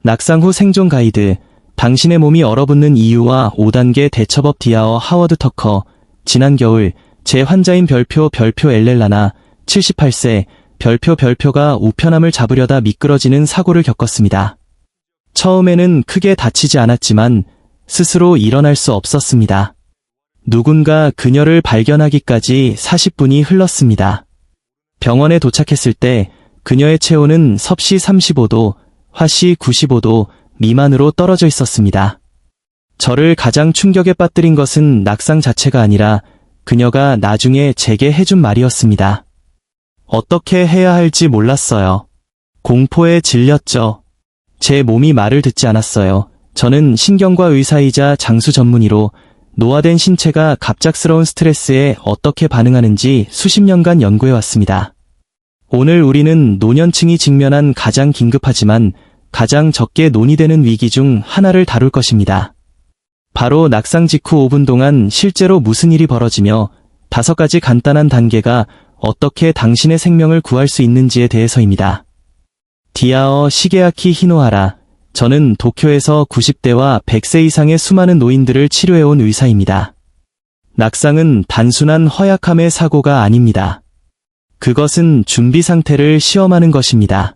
낙상 후 생존 가이드, 당신의 몸이 얼어붙는 이유와 5단계 대처법. 디아어 하워드 터커. 지난 겨울 제 환자인 별표 엘렐라나 78세 별표가 우편함을 잡으려다 미끄러지는 사고를 겪었습니다. 처음에는 크게 다치지 않았지만 스스로 일어날 수 없었습니다. 누군가 그녀를 발견하기까지 40분이 흘렀습니다. 병원에 도착했을 때 그녀의 체온은 섭씨 35도, 화씨 95도 미만으로 떨어져 있었습니다. 저를 가장 충격에 빠뜨린 것은 낙상 자체가 아니라 그녀가 나중에 제게 해준 말이었습니다. 어떻게 해야 할지 몰랐어요. 공포에 질렸죠. 제 몸이 말을 듣지 않았어요. 저는 신경과 의사이자 장수 전문의로 노화된 신체가 갑작스러운 스트레스에 어떻게 반응하는지 수십 년간 연구해왔습니다. 오늘 우리는 노년층이 직면한 가장 긴급하지만 가장 적게 논의되는 위기 중 하나를 다룰 것입니다. 바로 낙상 직후 5분 동안 실제로 무슨 일이 벌어지며 5가지 간단한 단계가 어떻게 당신의 생명을 구할 수 있는지에 대해서입니다. 디아어 시게아키 히노하라. 저는 도쿄에서 90대와 100세 이상의 수많은 노인들을 치료해온 의사입니다. 낙상은 단순한 허약함의 사고가 아닙니다. 그것은 준비 상태를 시험하는 것입니다.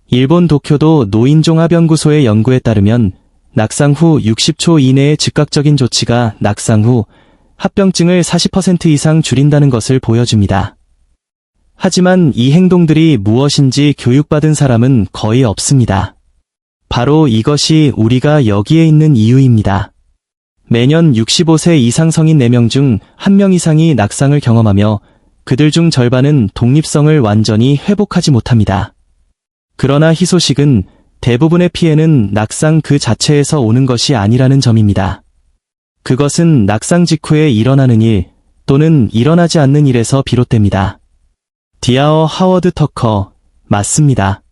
일본 도쿄도 노인종합연구소의 연구에 따르면 낙상 후 60초 이내의 즉각적인 조치가 낙상 후 합병증을 40% 이상 줄인다는 것을 보여줍니다. 하지만 이 행동들이 무엇인지 교육받은 사람은 거의 없습니다. 바로 이것이 우리가 여기에 있는 이유입니다. 매년 65세 이상 성인 4명 중 1명 이상이 낙상을 경험하며 그들 중 절반은 독립성을 완전히 회복하지 못합니다. 그러나 희소식은 대부분의 피해는 낙상 그 자체에서 오는 것이 아니라는 점입니다. 그것은 낙상 직후에 일어나는 일 또는 일어나지 않는 일에서 비롯됩니다. 디아어 하워드 터커. 맞습니다.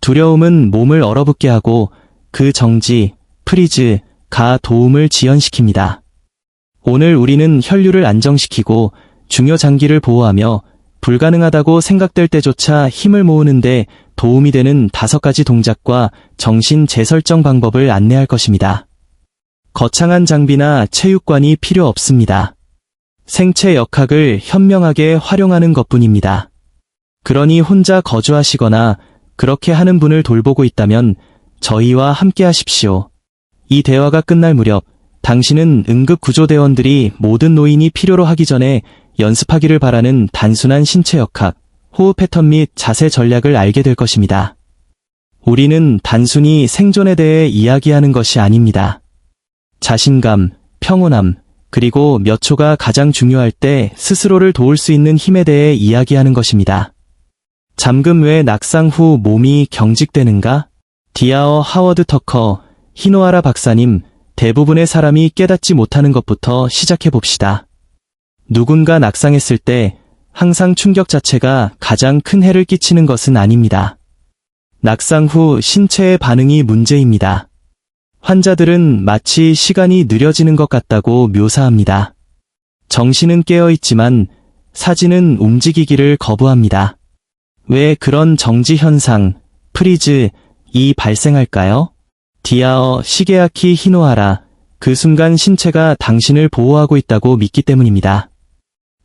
두려움은 몸을 얼어붙게 하고 그 정지, 프리즈가 도움을 지연시킵니다. 오늘 우리는 혈류를 안정시키고 중요 장기를 보호하며 불가능하다고 생각될 때조차 힘을 모으는데 도움이 되는 5가지 동작과 정신 재설정 방법을 안내할 것입니다. 거창한 장비나 체육관이 필요 없습니다. 생체 역학을 현명하게 활용하는 것뿐입니다. 그러니 혼자 거주하시거나 그렇게 하는 분을 돌보고 있다면 저희와 함께 하십시오. 이 대화가 끝날 무렵 당신은 응급구조대원들이 모든 노인이 필요로 하기 전에 연습하기를 바라는 단순한 신체 역학, 호흡 패턴 및 자세 전략을 알게 될 것입니다. 우리는 단순히 생존에 대해 이야기하는 것이 아닙니다. 자신감, 평온함, 그리고 몇 초가 가장 중요할 때 스스로를 도울 수 있는 힘에 대해 이야기하는 것입니다. 잠금 왜 낙상 후 몸이 경직되는가? 디아어 하워드 터커. 히노하라 박사님, 대부분의 사람이 깨닫지 못하는 것부터 시작해 봅시다. 누군가 낙상했을 때 항상 충격 자체가 가장 큰 해를 끼치는 것은 아닙니다. 낙상 후 신체의 반응이 문제입니다. 환자들은 마치 시간이 느려지는 것 같다고 묘사합니다. 정신은 깨어있지만 사지는 움직이기를 거부합니다. 왜 그런 정지 현상, 프리즈이 발생할까요? 디아어 시게아키 히노하라. 그 순간 신체가 당신을 보호하고 있다고 믿기 때문입니다.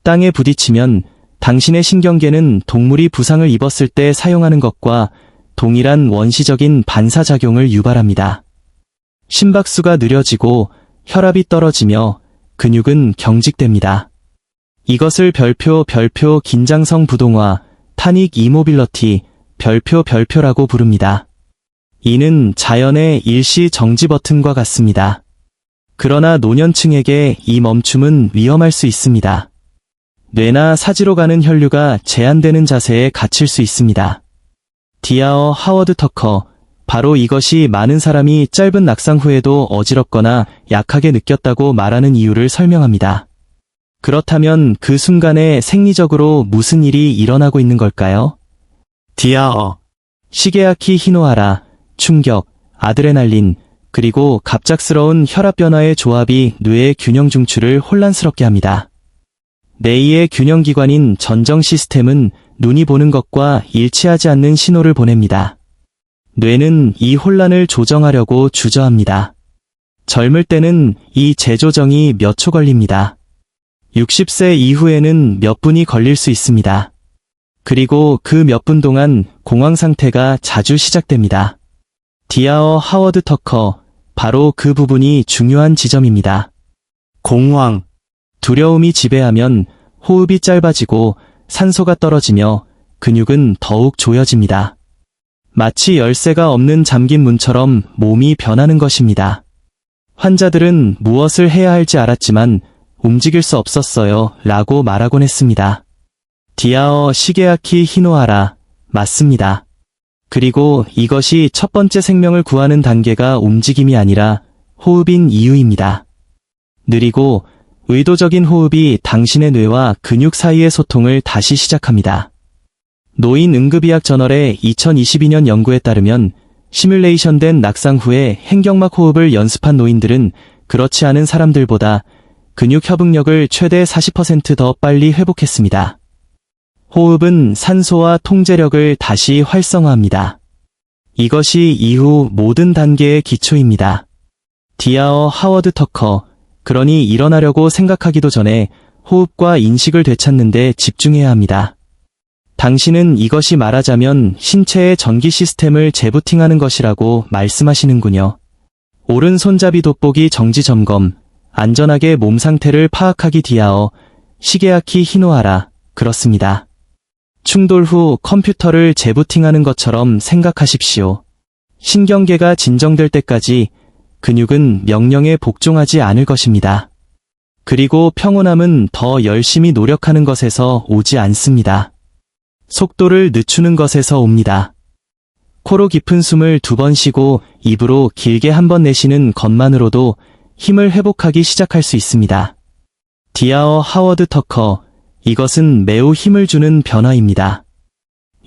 땅에 부딪히면 당신의 신경계는 동물이 부상을 입었을 때 사용하는 것과 동일한 원시적인 반사작용을 유발합니다. 심박수가 느려지고 혈압이 떨어지며 근육은 경직됩니다. 이것을 별표 긴장성 부동화, 타닉 이모빌러티, 별표라고 부릅니다. 이는 자연의 일시 정지 버튼과 같습니다. 그러나 노년층에게 이 멈춤은 위험할 수 있습니다. 뇌나 사지로 가는 혈류가 제한되는 자세에 갇힐 수 있습니다. 디아어 하워드 터커. 바로 이것이 많은 사람이 짧은 낙상 후에도 어지럽거나 약하게 느꼈다고 말하는 이유를 설명합니다. 그렇다면 그 순간에 생리적으로 무슨 일이 일어나고 있는 걸까요? 디아어 시게아키 히노하라. 충격, 아드레날린, 그리고 갑작스러운 혈압 변화의 조합이 뇌의 균형 중추를 혼란스럽게 합니다. 뇌의 균형기관인 전정 시스템은 눈이 보는 것과 일치하지 않는 신호를 보냅니다. 뇌는 이 혼란을 조정하려고 주저합니다. 젊을 때는 이 재조정이 몇 초 걸립니다. 60세 이후에는 몇 분이 걸릴 수 있습니다. 그리고 그 몇 분 동안 공황 상태가 자주 시작됩니다. 디아어 하워드 터커, 바로 그 부분이 중요한 지점입니다. 공황, 두려움이 지배하면 호흡이 짧아지고 산소가 떨어지며 근육은 더욱 조여집니다. 마치 열쇠가 없는 잠긴 문처럼 몸이 변하는 것입니다. 환자들은 무엇을 해야 할지 알았지만 움직일 수 없었어요 라고 말하곤 했습니다. 디아어 시게아키 히노하라, 맞습니다. 그리고 이것이 첫 번째 생명을 구하는 단계가 움직임이 아니라 호흡인 이유입니다. 느리고 의도적인 호흡이 당신의 뇌와 근육 사이의 소통을 다시 시작합니다. 노인 응급의학 저널의 2022년 연구에 따르면 시뮬레이션된 낙상 후에 행경막 호흡을 연습한 노인들은 그렇지 않은 사람들보다 근육 협응력을 최대 40% 더 빨리 회복했습니다. 호흡은 산소와 통제력을 다시 활성화합니다. 이것이 이후 모든 단계의 기초입니다. 디아어 하워드 터커, 그러니 일어나려고 생각하기도 전에 호흡과 인식을 되찾는 데 집중해야 합니다. 당신은 이것이 말하자면 신체의 전기 시스템을 재부팅하는 것이라고 말씀하시는군요. 오른 손잡이 돋보기 정지 점검, 안전하게 몸 상태를 파악하기 디아어 시게아키 히노하라, 그렇습니다. 충돌 후 컴퓨터를 재부팅하는 것처럼 생각하십시오. 신경계가 진정될 때까지 근육은 명령에 복종하지 않을 것입니다. 그리고 평온함은 더 열심히 노력하는 것에서 오지 않습니다. 속도를 늦추는 것에서 옵니다. 코로 깊은 숨을 2번 쉬고 입으로 길게 1번 내쉬는 것만으로도 힘을 회복하기 시작할 수 있습니다. 디아어 하워드 터커, 이것은 매우 힘을 주는 변화입니다.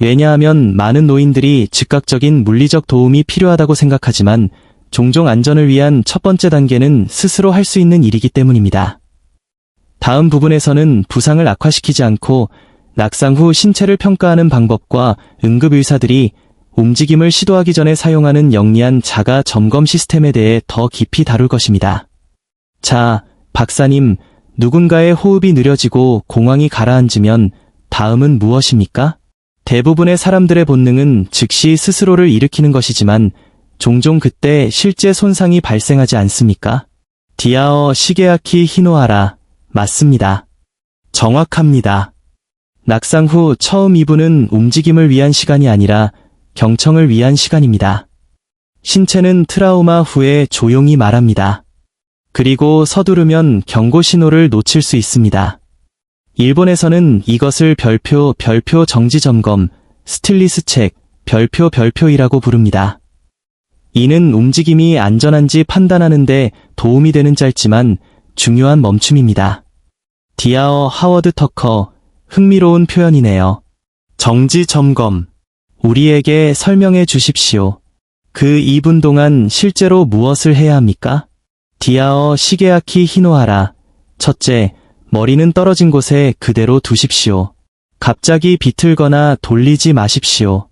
왜냐하면 많은 노인들이 즉각적인 물리적 도움이 필요하다고 생각하지만 종종 안전을 위한 첫 번째 단계는 스스로 할 수 있는 일이기 때문입니다. 다음 부분에서는 부상을 악화시키지 않고 낙상 후 신체를 평가하는 방법과 응급의사들이 움직임을 시도하기 전에 사용하는 영리한 자가 점검 시스템에 대해 더 깊이 다룰 것입니다. 자, 박사님, 누군가의 호흡이 느려지고 공황이 가라앉으면 다음은 무엇입니까? 대부분의 사람들의 본능은 즉시 스스로를 일으키는 것이지만 종종 그때 실제 손상이 발생하지 않습니까? 디아어 시게아키 히노하라, 맞습니다. 정확합니다. 낙상 후 처음 2분은 움직임을 위한 시간이 아니라 경청을 위한 시간입니다. 신체는 트라우마 후에 조용히 말합니다. 그리고 서두르면 경고 신호를 놓칠 수 있습니다. 일본에서는 이것을 별표 정지 점검, 스틸리스 책, 별표이라고 부릅니다. 이는 움직임이 안전한지 판단하는 데 도움이 되는 짧지만 중요한 멈춤입니다. 디아어 하워드 터커, 흥미로운 표현이네요. 정지 점검. 우리에게 설명해 주십시오. 그 2분 동안 실제로 무엇을 해야 합니까? 디아어 시게아키 히노하라. 첫째, 머리는 떨어진 곳에 그대로 두십시오. 갑자기 비틀거나 돌리지 마십시오.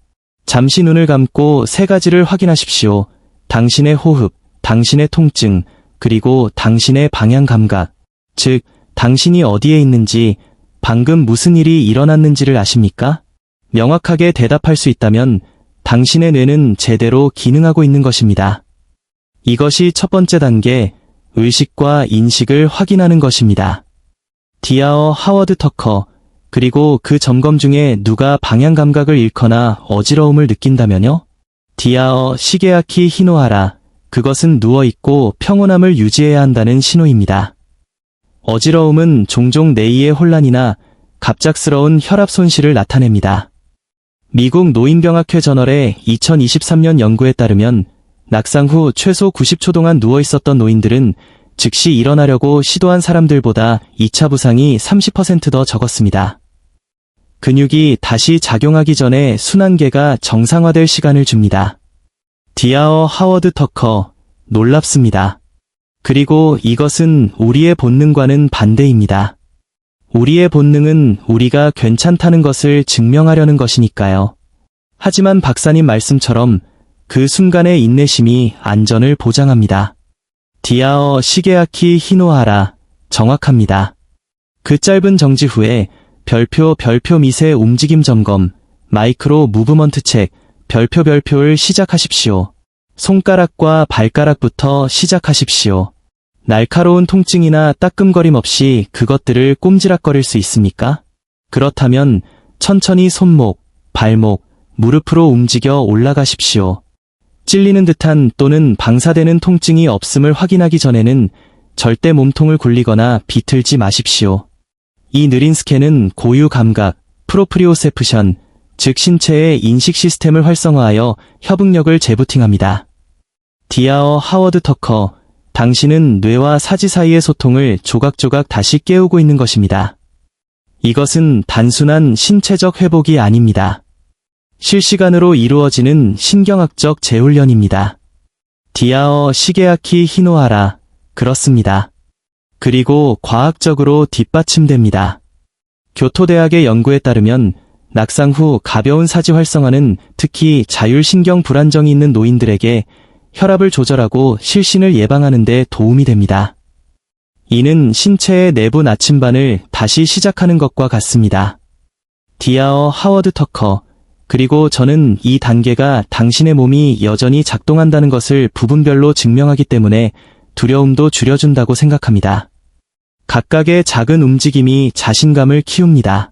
잠시 눈을 감고 3가지를 확인하십시오. 당신의 호흡, 당신의 통증, 그리고 당신의 방향 감각. 즉, 당신이 어디에 있는지, 방금 무슨 일이 일어났는지를 아십니까? 명확하게 대답할 수 있다면 당신의 뇌는 제대로 기능하고 있는 것입니다. 이것이 첫 번째 단계, 의식과 인식을 확인하는 것입니다. 디아어 하워드 터커, 그리고 그 점검 중에 누가 방향 감각을 잃거나 어지러움을 느낀다면요? 디아어 시게아키 히노하라, 그것은 누워있고 평온함을 유지해야 한다는 신호입니다. 어지러움은 종종 뇌의 혼란이나 갑작스러운 혈압 손실을 나타냅니다. 미국 노인병학회 저널의 2023년 연구에 따르면 낙상 후 최소 90초 동안 누워있었던 노인들은 즉시 일어나려고 시도한 사람들보다 2차 부상이 30% 더 적었습니다. 근육이 다시 작용하기 전에 순환계가 정상화될 시간을 줍니다. 디아어 하워드 터커, 놀랍습니다. 그리고 이것은 우리의 본능과는 반대입니다. 우리의 본능은 우리가 괜찮다는 것을 증명하려는 것이니까요. 하지만 박사님 말씀처럼 그 순간의 인내심이 안전을 보장합니다. 디아어 시게아키 히노하라. 정확합니다. 그 짧은 정지 후에 별표 미세 움직임 점검, 마이크로 무브먼트 책, 별표를 시작하십시오. 손가락과 발가락부터 시작하십시오. 날카로운 통증이나 따끔거림 없이 그것들을 꼼지락거릴 수 있습니까? 그렇다면 천천히 손목, 발목, 무릎으로 움직여 올라가십시오. 찔리는 듯한 또는 방사되는 통증이 없음을 확인하기 전에는 절대 몸통을 굴리거나 비틀지 마십시오. 이 느린 스캔은 고유 감각, 프로프리오셉션, 즉 신체의 인식 시스템을 활성화하여 협응력을 재부팅합니다. 디아어 하워드 터커, 당신은 뇌와 사지 사이의 소통을 조각조각 다시 깨우고 있는 것입니다. 이것은 단순한 신체적 회복이 아닙니다. 실시간으로 이루어지는 신경학적 재훈련입니다. 디아어 시게아키 히노하라. 그렇습니다. 그리고 과학적으로 뒷받침됩니다. 교토대학의 연구에 따르면 낙상 후 가벼운 사지 활성화는 특히 자율신경 불안정이 있는 노인들에게 혈압을 조절하고 실신을 예방하는 데 도움이 됩니다. 이는 신체의 내부 나침반을 다시 시작하는 것과 같습니다. 디아어 하워드 터커, 그리고 저는 이 단계가 당신의 몸이 여전히 작동한다는 것을 부분별로 증명하기 때문에 두려움도 줄여준다고 생각합니다. 각각의 작은 움직임이 자신감을 키웁니다.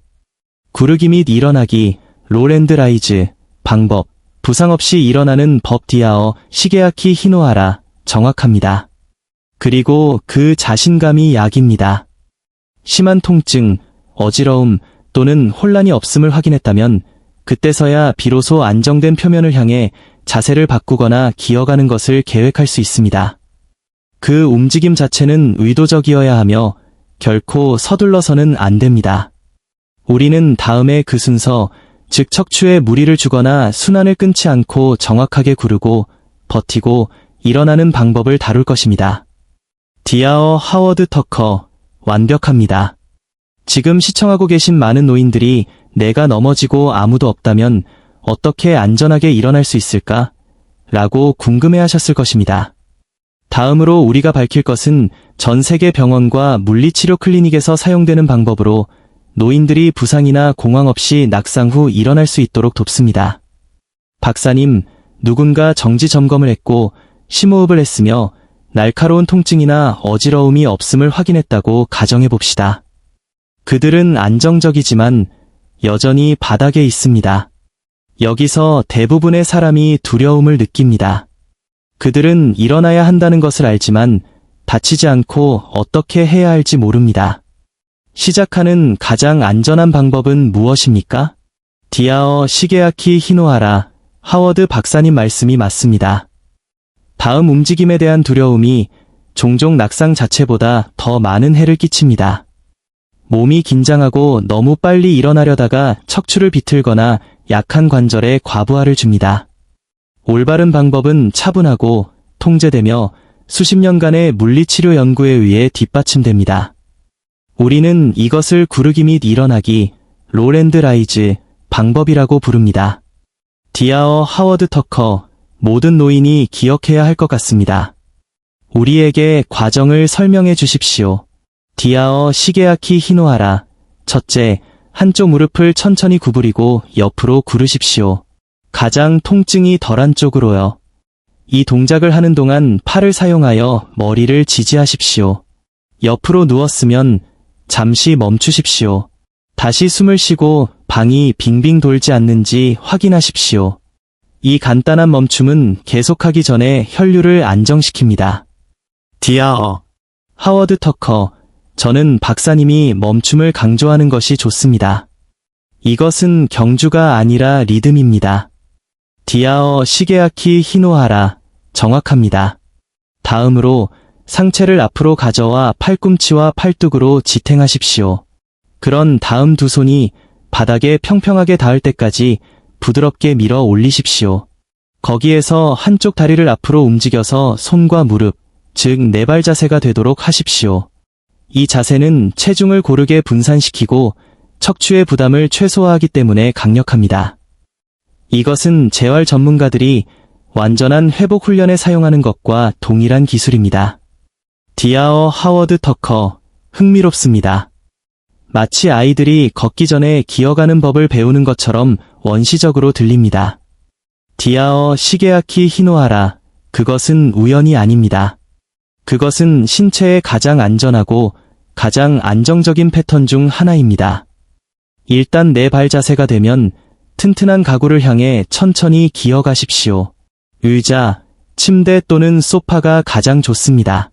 구르기 및 일어나기, 롤앤드 라이즈, 방법, 부상 없이 일어나는 법 디아어 시게아키 히노하라. 정확합니다. 그리고 그 자신감이 약입니다. 심한 통증, 어지러움 또는 혼란이 없음을 확인했다면 그때서야 비로소 안정된 표면을 향해 자세를 바꾸거나 기어가는 것을 계획할 수 있습니다. 그 움직임 자체는 의도적이어야 하며 결코 서둘러서는 안 됩니다. 우리는 다음에 그 순서, 즉 척추에 무리를 주거나 순환을 끊지 않고 정확하게 구르고 버티고 일어나는 방법을 다룰 것입니다. 디아어 하워드 터커, 완벽합니다. 지금 시청하고 계신 많은 노인들이 내가 넘어지고 아무도 없다면 어떻게 안전하게 일어날 수 있을까? 라고 궁금해하셨을 것입니다. 다음으로 우리가 밝힐 것은 전 세계 병원과 물리치료 클리닉에서 사용되는 방법으로 노인들이 부상이나 공황 없이 낙상 후 일어날 수 있도록 돕습니다. 박사님, 누군가 정지 점검을 했고 심호흡을 했으며 날카로운 통증이나 어지러움이 없음을 확인했다고 가정해 봅시다. 그들은 안정적이지만 여전히 바닥에 있습니다. 여기서 대부분의 사람이 두려움을 느낍니다. 그들은 일어나야 한다는 것을 알지만 다치지 않고 어떻게 해야 할지 모릅니다. 시작하는 가장 안전한 방법은 무엇입니까? 디아어 시게아키 히노하라. 하워드 박사님 말씀이 맞습니다. 다음 움직임에 대한 두려움이 종종 낙상 자체보다 더 많은 해를 끼칩니다. 몸이 긴장하고 너무 빨리 일어나려다가 척추를 비틀거나 약한 관절에 과부하를 줍니다. 올바른 방법은 차분하고 통제되며 수십 년간의 물리치료 연구에 의해 뒷받침됩니다. 우리는 이것을 구르기 및 일어나기, 롤앤드 라이즈, 방법이라고 부릅니다. 디아어 하워드 터커, 모든 노인이 기억해야 할 것 같습니다. 우리에게 과정을 설명해 주십시오. 디아어 시게아키 히노하라. 첫째, 한쪽 무릎을 천천히 구부리고 옆으로 구르십시오. 가장 통증이 덜한 쪽으로요. 이 동작을 하는 동안 팔을 사용하여 머리를 지지하십시오. 옆으로 누웠으면 잠시 멈추십시오. 다시 숨을 쉬고 방이 빙빙 돌지 않는지 확인하십시오. 이 간단한 멈춤은 계속하기 전에 혈류를 안정시킵니다. 디아어 하워드 터커, 저는 박사님이 멈춤을 강조하는 것이 좋습니다. 이것은 경주가 아니라 리듬입니다. 디아어 시게아키 히노하라. 정확합니다. 다음으로 상체를 앞으로 가져와 팔꿈치와 팔뚝으로 지탱하십시오. 그런 다음 두 손이 바닥에 평평하게 닿을 때까지 부드럽게 밀어 올리십시오. 거기에서 한쪽 다리를 앞으로 움직여서 손과 무릎, 즉 네발 자세가 되도록 하십시오. 이 자세는 체중을 고르게 분산시키고 척추의 부담을 최소화하기 때문에 강력합니다. 이것은 재활 전문가들이 완전한 회복 훈련에 사용하는 것과 동일한 기술입니다. 디아어 하워드 터커, 흥미롭습니다. 마치 아이들이 걷기 전에 기어가는 법을 배우는 것처럼 원시적으로 들립니다. 디아어 시게아키 히노하라, 그것은 우연이 아닙니다. 그것은 신체에 가장 안전하고 가장 안정적인 패턴 중 하나입니다. 일단 내 발 자세가 되면 튼튼한 가구를 향해 천천히 기어가십시오. 의자, 침대 또는 소파가 가장 좋습니다.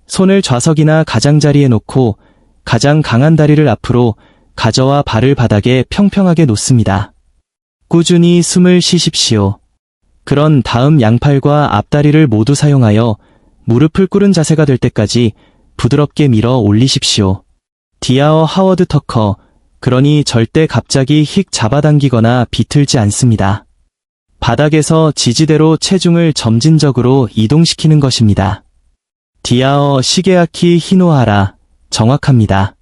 손을 좌석이나 가장자리에 놓고 가장 강한 다리를 앞으로 가져와 발을 바닥에 평평하게 놓습니다. 꾸준히 숨을 쉬십시오. 그런 다음 양팔과 앞다리를 모두 사용하여 무릎을 꿇은 자세가 될 때까지 부드럽게 밀어 올리십시오. 디아어 하워드 터커, 그러니 절대 갑자기 휙 잡아당기거나 비틀지 않습니다. 바닥에서 지지대로 체중을 점진적으로 이동시키는 것입니다. 디아어 시게아키 히노하라, 정확합니다.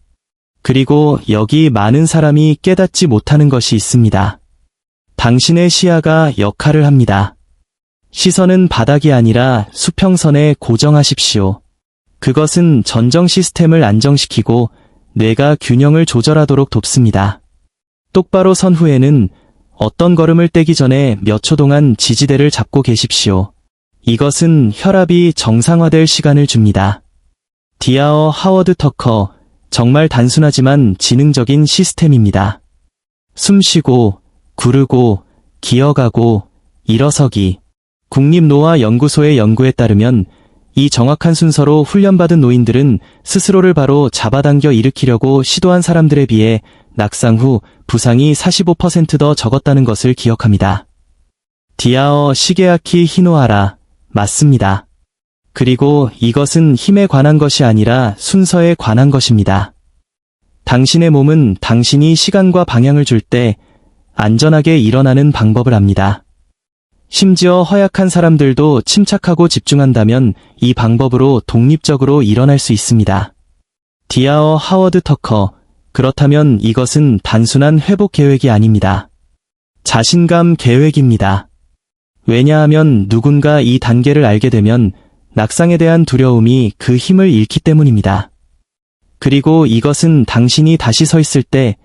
그리고 여기 많은 사람이 깨닫지 못하는 것이 있습니다. 당신의 시야가 역할을 합니다. 시선은 바닥이 아니라 수평선에 고정하십시오. 그것은 전정 시스템을 안정시키고 뇌가 균형을 조절하도록 돕습니다. 똑바로 선 후에는 어떤 걸음을 떼기 전에 몇 초 동안 지지대를 잡고 계십시오. 이것은 혈압이 정상화될 시간을 줍니다. 디아어 하워드 터커, 정말 단순하지만 지능적인 시스템입니다. 숨쉬고, 구르고, 기어가고, 일어서기. 국립노화연구소의 연구에 따르면 이 정확한 순서로 훈련받은 노인들은 스스로를 바로 잡아당겨 일으키려고 시도한 사람들에 비해 낙상 후 부상이 45% 더 적었다는 것을 기억합니다. 디아어 시게아키 히노하라, 맞습니다. 그리고 이것은 힘에 관한 것이 아니라 순서에 관한 것입니다. 당신의 몸은 당신이 시간과 방향을 줄 때 안전하게 일어나는 방법을 압니다. 심지어 허약한 사람들도 침착하고 집중한다면 이 방법으로 독립적으로 일어날 수 있습니다. 디아어 하워드 터커, 그렇다면 이것은 단순한 회복 계획이 아닙니다. 자신감 계획입니다. 왜냐하면 누군가 이 단계를 알게 되면 낙상에 대한 두려움이 그 힘을 잃기 때문입니다. 그리고 이것은 당신이 다시 서 있을 때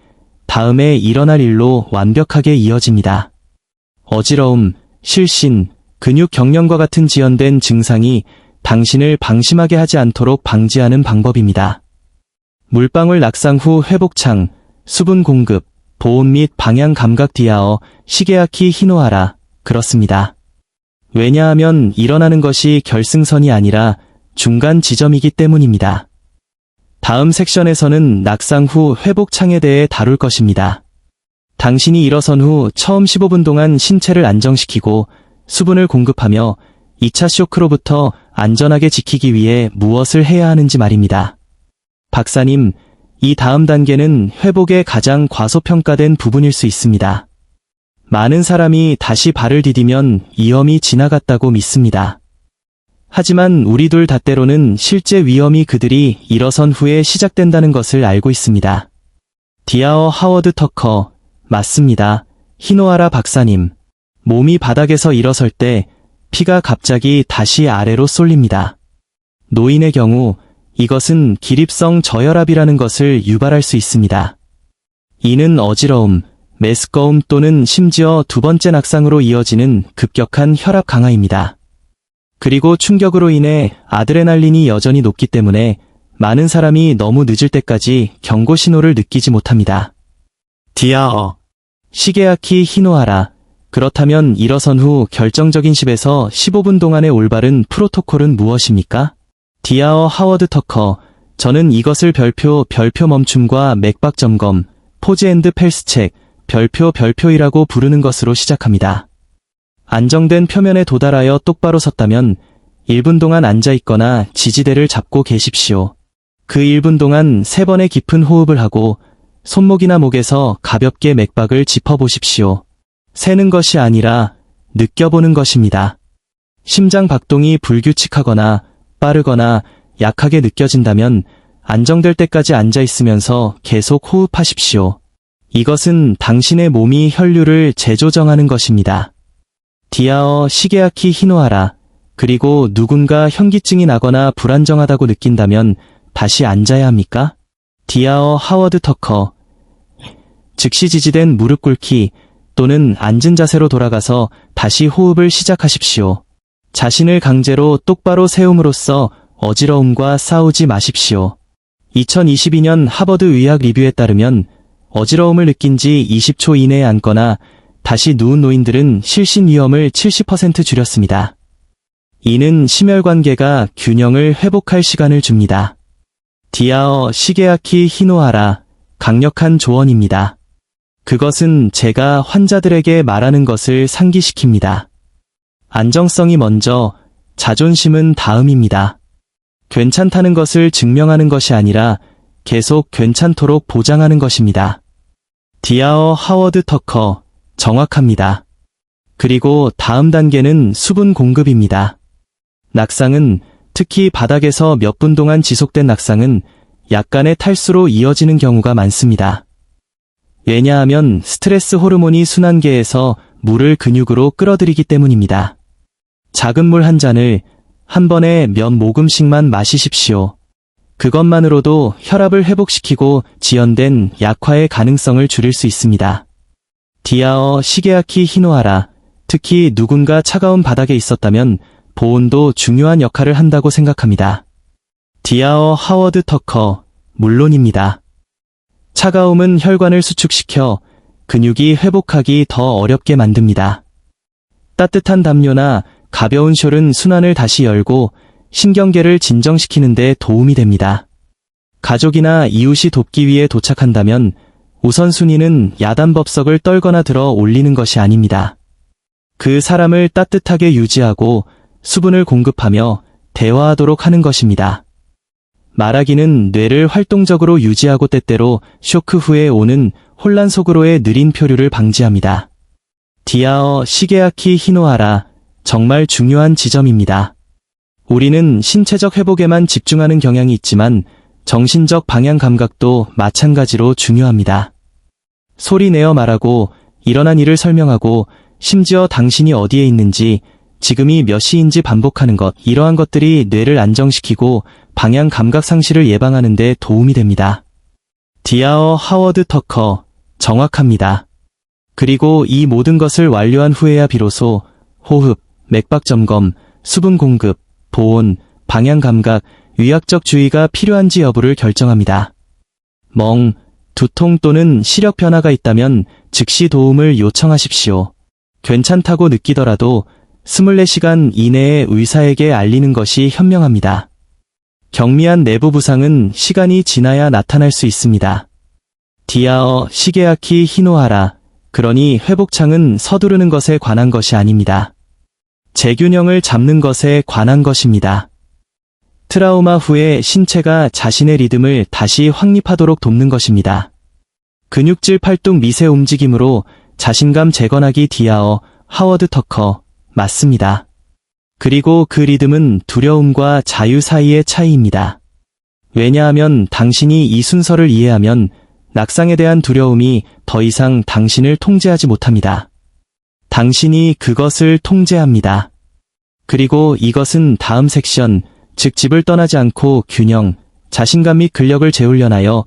다음에 일어날 일로 완벽하게 이어집니다. 어지러움, 실신, 근육 경련과 같은 지연된 증상이 당신을 방심하게 하지 않도록 방지하는 방법입니다. 물방울 낙상 후 회복창, 수분 공급, 보온 및 방향 감각 디아어 시게아키 히노하라, 그렇습니다. 왜냐하면 일어나는 것이 결승선이 아니라 중간 지점이기 때문입니다. 다음 섹션에서는 낙상 후 회복창에 대해 다룰 것입니다. 당신이 일어선 후 처음 15분 동안 신체를 안정시키고 수분을 공급하며 2차 쇼크로부터 안전하게 지키기 위해 무엇을 해야 하는지 말입니다. 박사님, 이 다음 단계는 회복의 가장 과소평가된 부분일 수 있습니다. 많은 사람이 다시 발을 디디면 위험이 지나갔다고 믿습니다. 하지만 우리 둘 다 때로는 실제 위험이 그들이 일어선 후에 시작된다는 것을 알고 있습니다. 디아어 하워드 터커, 맞습니다. 히노하라 박사님. 몸이 바닥에서 일어설 때 피가 갑자기 다시 아래로 쏠립니다. 노인의 경우 이것은 기립성 저혈압이라는 것을 유발할 수 있습니다. 이는 어지러움, 메스꺼움 또는 심지어 두 번째 낙상으로 이어지는 급격한 혈압 강화입니다. 그리고 충격으로 인해 아드레날린이 여전히 높기 때문에 많은 사람이 너무 늦을 때까지 경고 신호를 느끼지 못합니다. 디아어 시게아키 히노하라, 그렇다면 일어선 후 결정적인 10에서 15분 동안의 올바른 프로토콜은 무엇입니까? 디아어 하워드 터커, 저는 이것을 별표 멈춤과 맥박 점검, 포즈 앤드 펠스 책, 별표이라고 부르는 것으로 시작합니다. 안정된 표면에 도달하여 똑바로 섰다면 1분 동안 앉아있거나 지지대를 잡고 계십시오. 그 1분 동안 3번의 깊은 호흡을 하고 손목이나 목에서 가볍게 맥박을 짚어보십시오. 세는 것이 아니라 느껴보는 것입니다. 심장 박동이 불규칙하거나 빠르거나 약하게 느껴진다면 안정될 때까지 앉아있으면서 계속 호흡하십시오. 이것은 당신의 몸이 혈류를 재조정하는 것입니다. 디아어 시게아키 히노하라. 그리고 누군가 현기증이 나거나 불안정하다고 느낀다면 다시 앉아야 합니까? 디아어 하워드 터커. 즉시 지지된 무릎 꿇기 또는 앉은 자세로 돌아가서 다시 호흡을 시작하십시오. 자신을 강제로 똑바로 세움으로써 어지러움과 싸우지 마십시오. 2022년 하버드 의학 리뷰에 따르면 어지러움을 느낀 지 20초 이내에 앉거나 다시 누운 노인들은 실신 위험을 70% 줄였습니다. 이는 심혈관계가 균형을 회복할 시간을 줍니다. 디아어 시게아키 히노하라. 강력한 조언입니다. 그것은 제가 환자들에게 말하는 것을 상기시킵니다. 안정성이 먼저, 자존심은 다음입니다. 괜찮다는 것을 증명하는 것이 아니라 계속 괜찮도록 보장하는 것입니다. 디아어 하워드 터커. 정확합니다. 그리고 다음 단계는 수분 공급입니다. 낙상은, 특히 바닥에서 몇 분 동안 지속된 낙상은 약간의 탈수로 이어지는 경우가 많습니다. 왜냐하면 스트레스 호르몬이 순환계에서 물을 근육으로 끌어들이기 때문입니다. 작은 물 한 잔을 한 번에 몇 모금씩만 마시십시오. 그것만으로도 혈압을 회복시키고 지연된 약화의 가능성을 줄일 수 있습니다. 디아어 시게아키 히노하라. 특히 누군가 차가운 바닥에 있었다면 보온도 중요한 역할을 한다고 생각합니다. 디아어 하워드 터커. 물론입니다. 차가움은 혈관을 수축시켜 근육이 회복하기 더 어렵게 만듭니다. 따뜻한 담요나 가벼운 숄은 순환을 다시 열고 신경계를 진정시키는 데 도움이 됩니다. 가족이나 이웃이 돕기 위해 도착한다면 우선순위는 야단법석을 떨거나 들어 올리는 것이 아닙니다. 그 사람을 따뜻하게 유지하고 수분을 공급하며 대화하도록 하는 것입니다. 말하기는 뇌를 활동적으로 유지하고 때때로 쇼크 후에 오는 혼란 속으로의 느린 표류를 방지합니다. 디아어 시게아키 히노하라. 정말 중요한 지점입니다. 우리는 신체적 회복에만 집중하는 경향이 있지만 정신적 방향 감각도 마찬가지로 중요합니다. 소리 내어 말하고 일어난 일을 설명하고 심지어 당신이 어디에 있는지 지금이 몇 시인지 반복하는 것, 이러한 것들이 뇌를 안정시키고 방향 감각 상실을 예방하는 데 도움이 됩니다. 디아어 하워드 터커. 정확합니다. 그리고 이 모든 것을 완료한 후에야 비로소 호흡, 맥박 점검, 수분 공급, 보온, 방향 감각, 의학적 주의가 필요한지 여부를 결정합니다. 멍, 두통 또는 시력 변화가 있다면 즉시 도움을 요청하십시오. 괜찮다고 느끼더라도 24시간 이내에 의사에게 알리는 것이 현명합니다. 경미한 내부 부상은 시간이 지나야 나타날 수 있습니다. 디아어 시게아키 히노하라. 그러니 회복창은 서두르는 것에 관한 것이 아닙니다. 재균형을 잡는 것에 관한 것입니다. 트라우마 후에 신체가 자신의 리듬을 다시 확립하도록 돕는 것입니다. 근육질 팔뚝 미세 움직임으로 자신감 재건하기. 디아어 하워드 터커. 맞습니다. 그리고 그 리듬은 두려움과 자유 사이의 차이입니다. 왜냐하면 당신이 이 순서를 이해하면 낙상에 대한 두려움이 더 이상 당신을 통제하지 못합니다. 당신이 그것을 통제합니다. 그리고 이것은 다음 섹션, 즉 집을 떠나지 않고 균형, 자신감 및 근력을 재훈련하여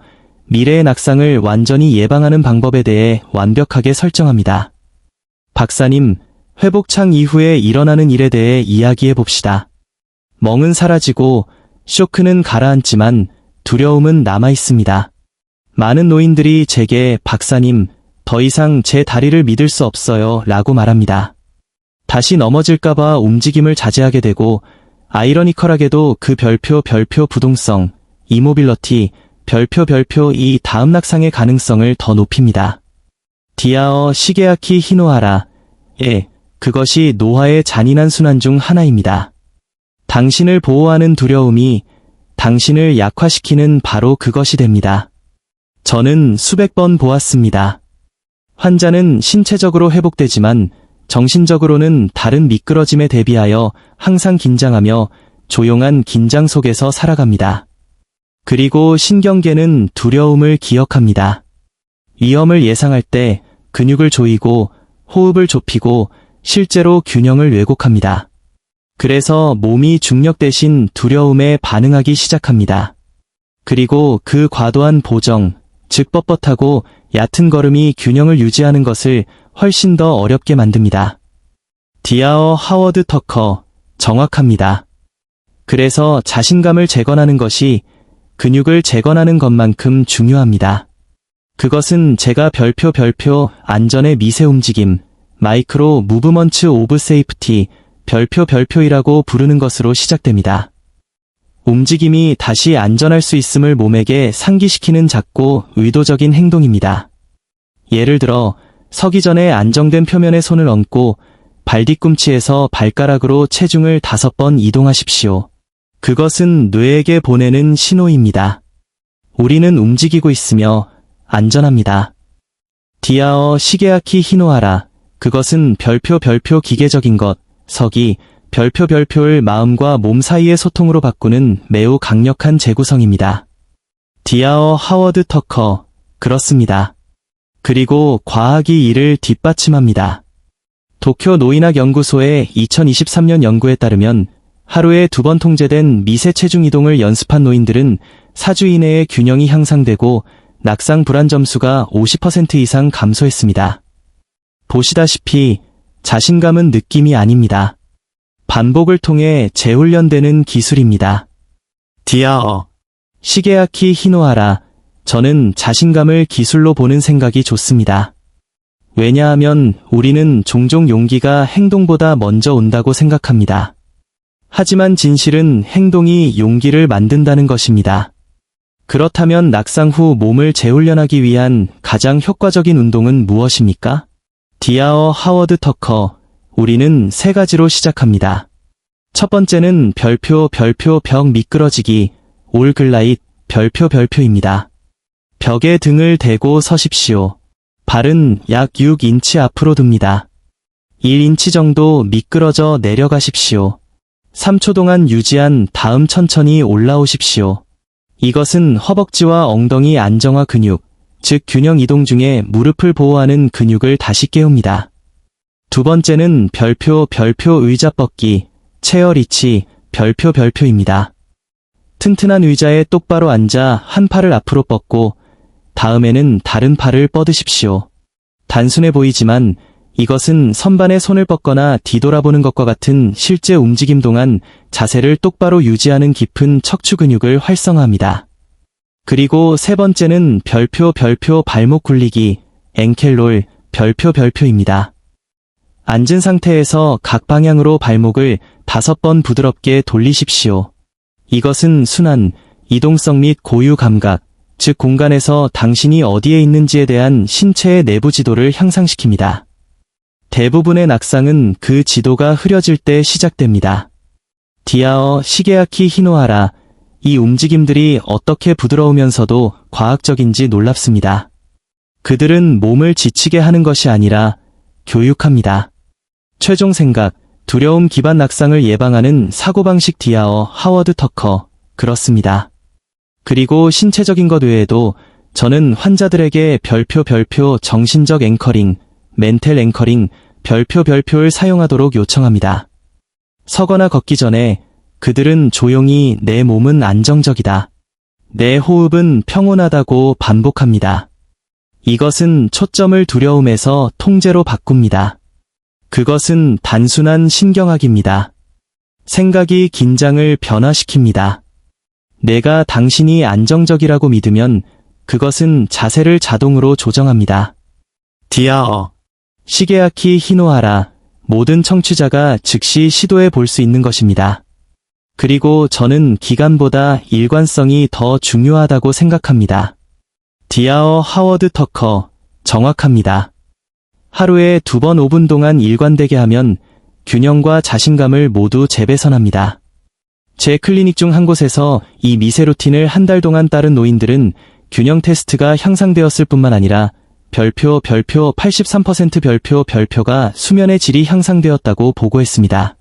미래의 낙상을 완전히 예방하는 방법에 대해 완벽하게 설정합니다. 박사님, 회복창 이후에 일어나는 일에 대해 이야기해 봅시다. 멍은 사라지고 쇼크는 가라앉지만 두려움은 남아 있습니다. 많은 노인들이 제게 박사님, 더 이상 제 다리를 믿을 수 없어요 라고 말합니다. 다시 넘어질까봐 움직임을 자제하게 되고 아이러니컬하게도 그 별표 부동성, 이모빌러티, 별표 이 다음 낙상의 가능성을 더 높입니다. 디아어 시게아키 히노하라. 예, 그것이 노화의 잔인한 순환 중 하나입니다. 당신을 보호하는 두려움이 당신을 약화시키는 바로 그것이 됩니다. 저는 수백 번 보았습니다. 환자는 신체적으로 회복되지만 정신적으로는 다른 미끄러짐에 대비하여 항상 긴장하며 조용한 긴장 속에서 살아갑니다. 그리고 신경계는 두려움을 기억합니다. 위험을 예상할 때 근육을 조이고 호흡을 좁히고 실제로 균형을 왜곡합니다. 그래서 몸이 중력 대신 두려움에 반응하기 시작합니다. 그리고 그 과도한 보정, 즉 뻣뻣하고 얕은 걸음이 균형을 유지하는 것을 훨씬 더 어렵게 만듭니다. 디아어 하워드 터커, 정확합니다. 그래서 자신감을 재건하는 것이 근육을 재건하는 것만큼 중요합니다. 그것은 제가 별표 안전의 미세 움직임, 마이크로 무브먼츠 오브 세이프티, 별표이라고 부르는 것으로 시작됩니다. 움직임이 다시 안전할 수 있음을 몸에게 상기시키는 작고 의도적인 행동입니다. 예를 들어 서기 전에 안정된 표면에 손을 얹고 발 뒤꿈치에서 발가락으로 체중을 5번 이동하십시오. 그것은 뇌에게 보내는 신호입니다. 우리는 움직이고 있으며 안전합니다. 디아어 시게아키 히노하라. 그것은 별표 기계적인 것, 서기, 별표를 마음과 몸 사이의 소통으로 바꾸는 매우 강력한 재구성입니다. 디아어 하워드 터커, 그렇습니다. 그리고 과학이 이를 뒷받침합니다. 도쿄 노인학 연구소의 2023년 연구에 따르면 하루에 2번 통제된 미세 체중 이동을 연습한 노인들은 4주 이내에 균형이 향상되고 낙상 불안 점수가 50% 이상 감소했습니다. 보시다시피 자신감은 느낌이 아닙니다. 반복을 통해 재훈련되는 기술입니다. 디아어 시게아키 히노하라. 저는 자신감을 기술로 보는 생각이 좋습니다. 왜냐하면 우리는 종종 용기가 행동보다 먼저 온다고 생각합니다. 하지만 진실은 행동이 용기를 만든다는 것입니다. 그렇다면 낙상 후 몸을 재훈련하기 위한 가장 효과적인 운동은 무엇입니까? 디아어 하워드 터커, 우리는 3가지로 시작합니다. 첫 번째는 별표 벽 미끄러지기, 올 글라잇, 별표입니다. 벽에 등을 대고 서십시오. 발은 약 6인치 앞으로 둡니다. 1인치 정도 미끄러져 내려가십시오. 3초 동안 유지한 다음 천천히 올라오십시오. 이것은 허벅지와 엉덩이 안정화 근육, 즉 균형 이동 중에 무릎을 보호하는 근육을 다시 깨웁니다. 두 번째는 별표 의자 뻗기, 체어 리치, 별표입니다. 튼튼한 의자에 똑바로 앉아 한 팔을 앞으로 뻗고 다음에는 다른 팔을 뻗으십시오. 단순해 보이지만 이것은 선반에 손을 뻗거나 뒤돌아보는 것과 같은 실제 움직임 동안 자세를 똑바로 유지하는 깊은 척추 근육을 활성화합니다. 그리고 세 번째는 별표 발목 굴리기, 앵켈롤, 별표입니다. 앉은 상태에서 각 방향으로 발목을 5번 부드럽게 돌리십시오. 이것은 순환, 이동성 및 고유 감각, 즉 공간에서 당신이 어디에 있는지에 대한 신체의 내부 지도를 향상시킵니다. 대부분의 낙상은 그 지도가 흐려질 때 시작됩니다. 디아어 시게아키 히노하라. 이 움직임들이 어떻게 부드러우면서도 과학적인지 놀랍습니다. 그들은 몸을 지치게 하는 것이 아니라 교육합니다. 최종 생각, 두려움 기반 낙상을 예방하는 사고방식 디아어 하워드 터커, 그렇습니다. 그리고 신체적인 것 외에도 저는 환자들에게 별표 정신적 앵커링, 멘탈 앵커링, 별표를 사용하도록 요청합니다. 서거나 걷기 전에 그들은 조용히 내 몸은 안정적이다. 내 호흡은 평온하다고 반복합니다. 이것은 초점을 두려움에서 통제로 바꿉니다. 그것은 단순한 신경학입니다. 생각이 긴장을 변화시킵니다. 내가 당신이 안정적이라고 믿으면 그것은 자세를 자동으로 조정합니다. 디아어 시게아키 히노하라. 모든 청취자가 즉시 시도해 볼 수 있는 것입니다. 그리고 저는 기간보다 일관성이 더 중요하다고 생각합니다. 디아어 하워드 터커, 정확합니다. 하루에 2번 5분 동안 일관되게 하면 균형과 자신감을 모두 재배선합니다. 제 클리닉 중 한 곳에서 이 미세 루틴을 한 달 동안 따른 노인들은 균형 테스트가 향상되었을 뿐만 아니라 별표 83% 별표가 수면의 질이 향상되었다고 보고했습니다.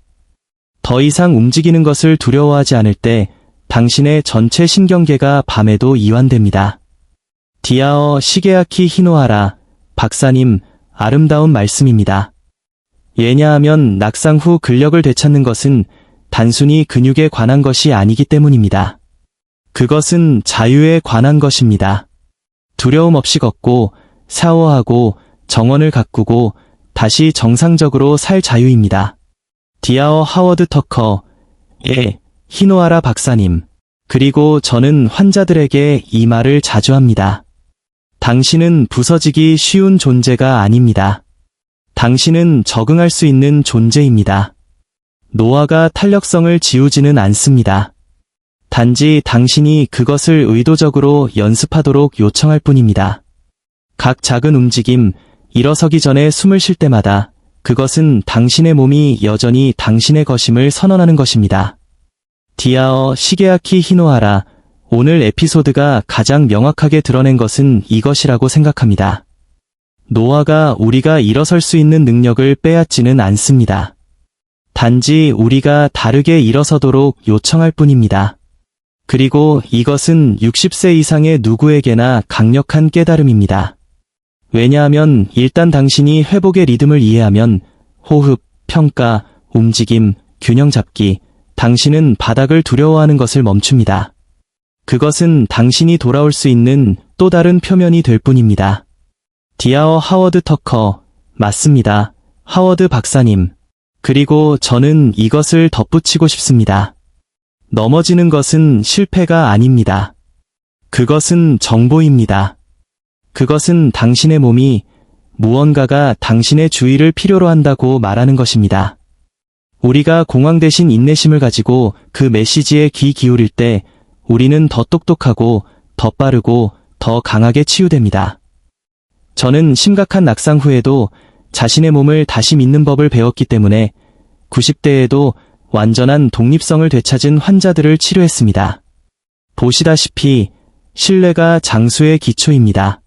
더 이상 움직이는 것을 두려워하지 않을 때 당신의 전체 신경계가 밤에도 이완됩니다. 디아어 시게아키 히노하라. 박사님, 아름다운 말씀입니다. 왜냐하면 낙상 후 근력을 되찾는 것은 단순히 근육에 관한 것이 아니기 때문입니다. 그것은 자유에 관한 것입니다. 두려움 없이 걷고 샤워하고 정원을 가꾸고 다시 정상적으로 살 자유입니다. 디아어 하워드 터커, 히노하라 박사님. 그리고 저는 환자들에게 이 말을 자주 합니다. 당신은 부서지기 쉬운 존재가 아닙니다. 당신은 적응할 수 있는 존재입니다. 노화가 탄력성을 지우지는 않습니다. 단지 당신이 그것을 의도적으로 연습하도록 요청할 뿐입니다. 각 작은 움직임, 일어서기 전에 숨을 쉴 때마다 그것은 당신의 몸이 여전히 당신의 것임을 선언하는 것입니다. 디아어 시게아키 히노하라, 오늘 에피소드가 가장 명확하게 드러낸 것은 이것이라고 생각합니다. 노화가 우리가 일어설 수 있는 능력을 빼앗지는 않습니다. 단지 우리가 다르게 일어서도록 요청할 뿐입니다. 그리고 이것은 60세 이상의 누구에게나 강력한 깨달음입니다. 왜냐하면 일단 당신이 회복의 리듬을 이해하면 호흡, 평가, 움직임, 균형 잡기, 당신은 바닥을 두려워하는 것을 멈춥니다. 그것은 당신이 돌아올 수 있는 또 다른 표면이 될 뿐입니다. 디아어 하워드 터커, 맞습니다. 하워드 박사님. 그리고 저는 이것을 덧붙이고 싶습니다. 넘어지는 것은 실패가 아닙니다. 그것은 정보입니다. 그것은 당신의 몸이 무언가가 당신의 주의를 필요로 한다고 말하는 것입니다. 우리가 공황 대신 인내심을 가지고 그 메시지에 귀 기울일 때 우리는 더 똑똑하고 더 빠르고 더 강하게 치유됩니다. 저는 심각한 낙상 후에도 자신의 몸을 다시 믿는 법을 배웠기 때문에 90대에도 완전한 독립성을 되찾은 환자들을 치료했습니다. 보시다시피 신뢰가 장수의 기초입니다.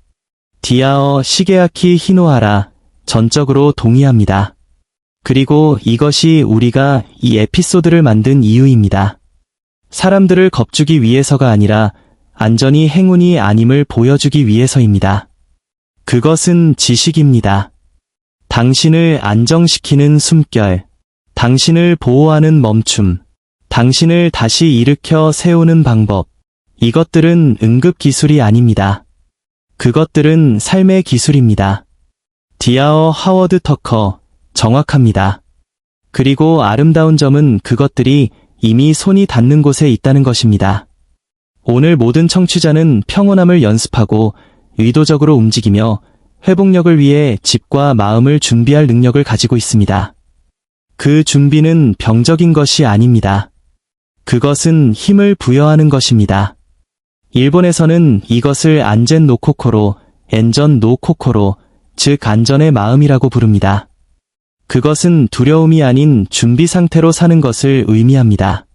디아어 시게아키 히노하라, 전적으로 동의합니다. 그리고 이것이 우리가 이 에피소드를 만든 이유입니다. 사람들을 겁주기 위해서가 아니라 안전이 행운이 아님을 보여주기 위해서입니다. 그것은 지식입니다. 당신을 안정시키는 숨결, 당신을 보호하는 멈춤, 당신을 다시 일으켜 세우는 방법, 이것들은 응급기술이 아닙니다. 그것들은 삶의 기술입니다. 디아어 하워드 터커, 정확합니다. 그리고 아름다운 점은 그것들이 이미 손이 닿는 곳에 있다는 것입니다. 오늘 모든 청취자는 평온함을 연습하고 의도적으로 움직이며 회복력을 위해 집과 마음을 준비할 능력을 가지고 있습니다. 그 준비는 병적인 것이 아닙니다. 그것은 힘을 부여하는 것입니다. 일본에서는 이것을 안젠 노코코로, 엔전 노코코로, 즉 안전의 마음이라고 부릅니다. 그것은 두려움이 아닌 준비 상태로 사는 것을 의미합니다.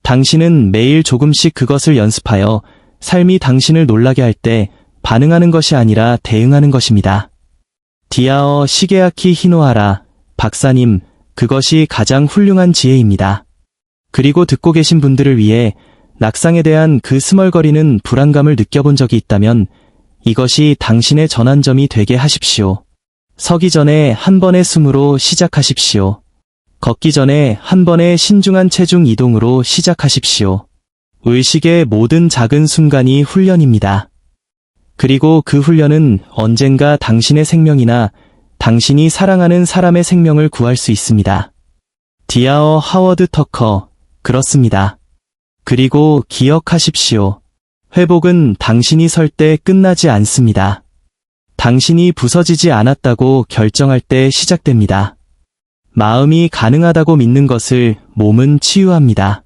당신은 매일 조금씩 그것을 연습하여 삶이 당신을 놀라게 할 때 반응하는 것이 아니라 대응하는 것입니다. 디아어 시게아키 히노하라, 박사님, 그것이 가장 훌륭한 지혜입니다. 그리고 듣고 계신 분들을 위해 낙상에 대한 그 스멀거리는 불안감을 느껴본 적이 있다면 이것이 당신의 전환점이 되게 하십시오. 서기 전에 한 번의 숨으로 시작하십시오. 걷기 전에 한 번의 신중한 체중 이동으로 시작하십시오. 의식의 모든 작은 순간이 훈련입니다. 그리고 그 훈련은 언젠가 당신의 생명이나 당신이 사랑하는 사람의 생명을 구할 수 있습니다. 디아어 하워드 터커, 그렇습니다. 그리고 기억하십시오. 회복은 당신이 설 때 끝나지 않습니다. 당신이 부서지지 않았다고 결정할 때 시작됩니다. 마음이 가능하다고 믿는 것을 몸은 치유합니다.